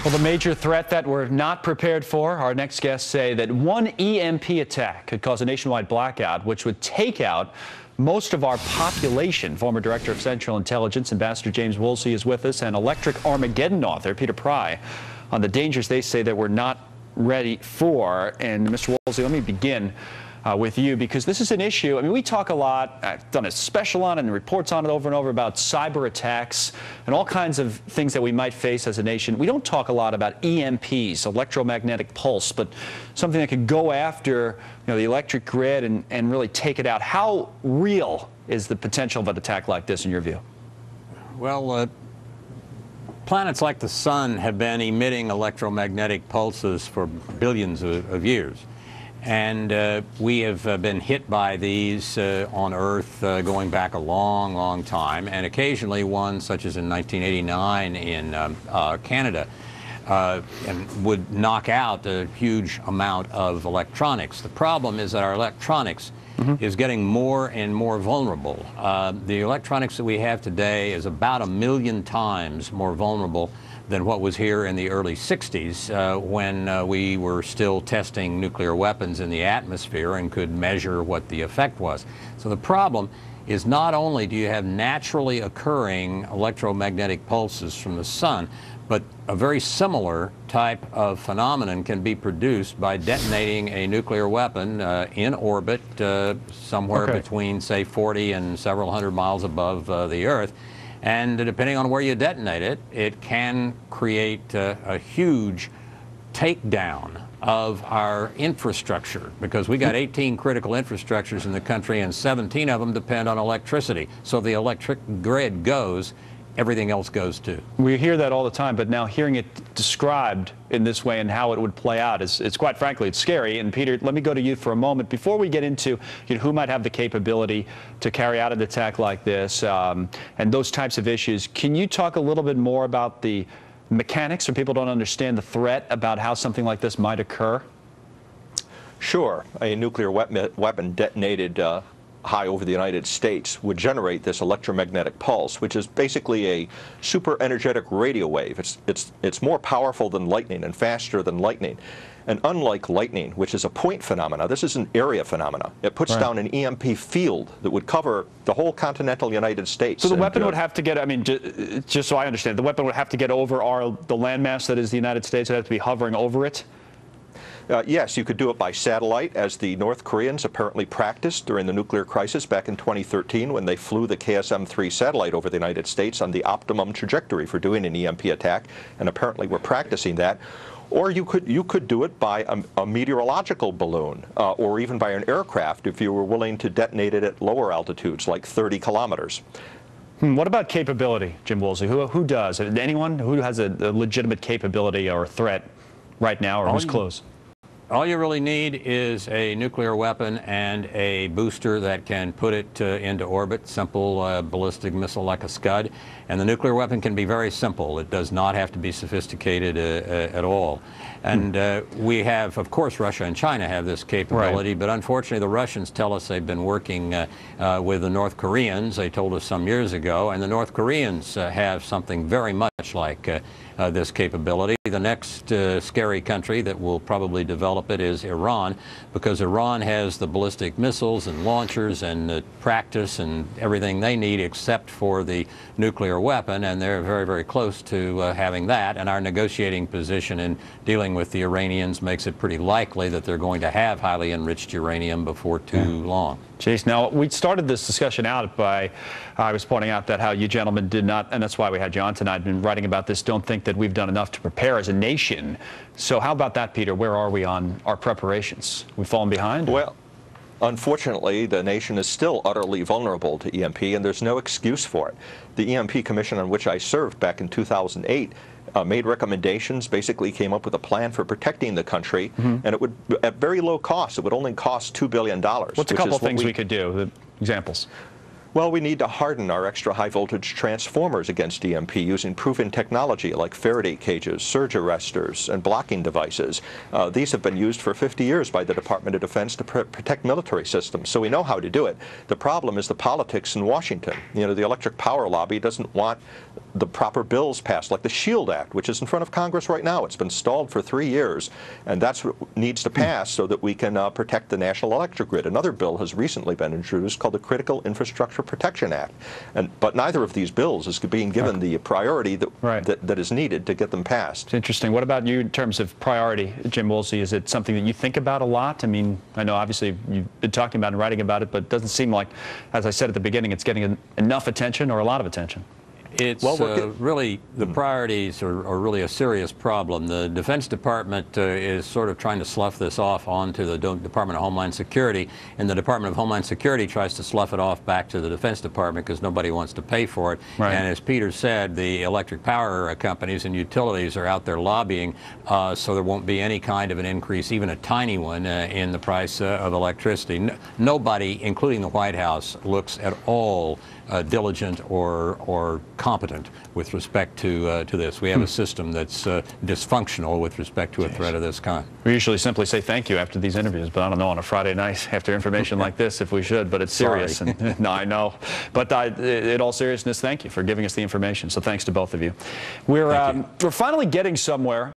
Well, the major threat that we're not prepared for, our next guests say that one EMP attack could cause a nationwide blackout, which would take out most of our population. Former Director of Central Intelligence, Ambassador James Woolsey, is with us, and Electric Armageddon author Peter Pry on the dangers they say that we're not ready for. And Mr. Woolsey, let me begin with you, because this is an issue. I mean, we talk a lot, I've done a special on it and reports on it over and over about cyber attacks and all kinds of things that we might face as a nation. We don't talk a lot about EMPs, electromagnetic pulse, but something that could go after, the electric grid and really take it out. How real is the potential of an attack like this in your view? Well, planets like the sun have been emitting electromagnetic pulses for billions of years. And we have been hit by these on Earth going back a long, long time. And occasionally one, such as in 1989 in Canada, and would knock out a huge amount of electronics. The problem is that our electronics is getting more and more vulnerable. The electronics that we have today is about 1 million times more vulnerable than what was here in the early 60s when we were still testing nuclear weapons in the atmosphere and could measure what the effect was. So the problem is not only do you have naturally occurring electromagnetic pulses from the sun, but a very similar type of phenomenon can be produced by detonating a nuclear weapon in orbit somewhere between, say, 40 and several hundred miles above the Earth. And depending on where you detonate it, it can create a huge takedown of our infrastructure, because we got 18 critical infrastructures in the country and 17 of them depend on electricity. So if the electric grid goes, everything else goes too. We hear that all the time, but now hearing it described in this way and how it would play out it's quite frankly, it's scary. And Peter, let me go to you for a moment before we get into who might have the capability to carry out an attack like this and those types of issues. Can you talk a little bit more about the mechanics, so people don't understand the threat, about how something like this might occur? Sure. A nuclear weapon detonated high over the United States would generate this electromagnetic pulse, which is basically a super energetic radio wave. It's more powerful than lightning and faster than lightning. And unlike lightning, which is a point phenomena, this is an area phenomena. It puts down an EMP field that would cover the whole continental United States. So the weapon would have to get, I mean, just so I understand, the weapon would have to get over the landmass that is the United States. It would have to be hovering over it? Yes, you could do it by satellite, as the North Koreans apparently practiced during the nuclear crisis back in 2013 when they flew the KSM-3 satellite over the United States on the optimum trajectory for doing an EMP attack, and apparently we're practicing that. Or you could do it by a meteorological balloon, or even by an aircraft if you were willing to detonate it at lower altitudes, like 30 kilometers. What about capability, Jim Woolsey? Who does? Anyone who has a legitimate capability or threat right now, or who's close? All you really need is a nuclear weapon and a booster that can put it into orbit, simple ballistic missile like a Scud. And the nuclear weapon can be very simple. It does not have to be sophisticated at all. And we have, of course, Russia and China have this capability, but unfortunately the Russians tell us they've been working with the North Koreans. They told us some years ago, and the North Koreans have something very much like this capability. The next scary country that will probably develop it is Iran, because Iran has the ballistic missiles and launchers and the practice and everything they need except for the nuclear weapon, and they're very, very close to having that. And our negotiating position in dealing with the Iranians makes it pretty likely that they're going to have highly enriched uranium before too long. Chase, now we started this discussion out by, I was pointing out that how you gentlemen did not, and that's why we had you on tonight, been writing about this, don't think that we've done enough to prepare as a nation. So how about that, Peter? Where are we on our preparations? We've fallen behind? Well, unfortunately, the nation is still utterly vulnerable to EMP, and there's no excuse for it. The EMP Commission on which I served back in 2008 made recommendations, basically came up with a plan for protecting the country, and it would, at very low cost, it would only cost $2 billion. What's a couple of things we could do? Examples? Well, we need to harden our extra high voltage transformers against EMP using proven technology like Faraday cages, surge arresters, and blocking devices. These have been used for 50 years by the Department of Defense to protect military systems, so we know how to do it. The problem is the politics in Washington. You know, the electric power lobby doesn't want the proper bills passed, like the SHIELD Act, which is in front of Congress right now. It's been stalled for 3 years, and that's what needs to pass so that we can protect the national electric grid. Another bill has recently been introduced called the Critical Infrastructure Protection Act, but neither of these bills is being given the priority that is needed to get them passed. It's interesting. What about you in terms of priority, Jim Woolsey? Is it something that you think about a lot? I mean, I know obviously you've been talking about and writing about it, but it doesn't seem like, as I said at the beginning, it's getting enough attention or a lot of attention. It's really, the priorities are really a serious problem. The Defense Department is sort of trying to slough this off onto the Department of Homeland Security, and the Department of Homeland Security tries to slough it off back to the Defense Department because nobody wants to pay for it. Right. And as Peter said, the electric power companies and utilities are out there lobbying so there won't be any kind of an increase, even a tiny one, in the price of electricity. Nobody, including the White House, looks at all diligent or competent with respect to this. We have a system that's dysfunctional with respect to a threat of this kind. We usually simply say thank you after these interviews, but I don't know on a Friday night after information like this if we should, but it's serious. And, no, I know. But in all seriousness, thank you for giving us the information. So thanks to both of you. We're finally getting somewhere.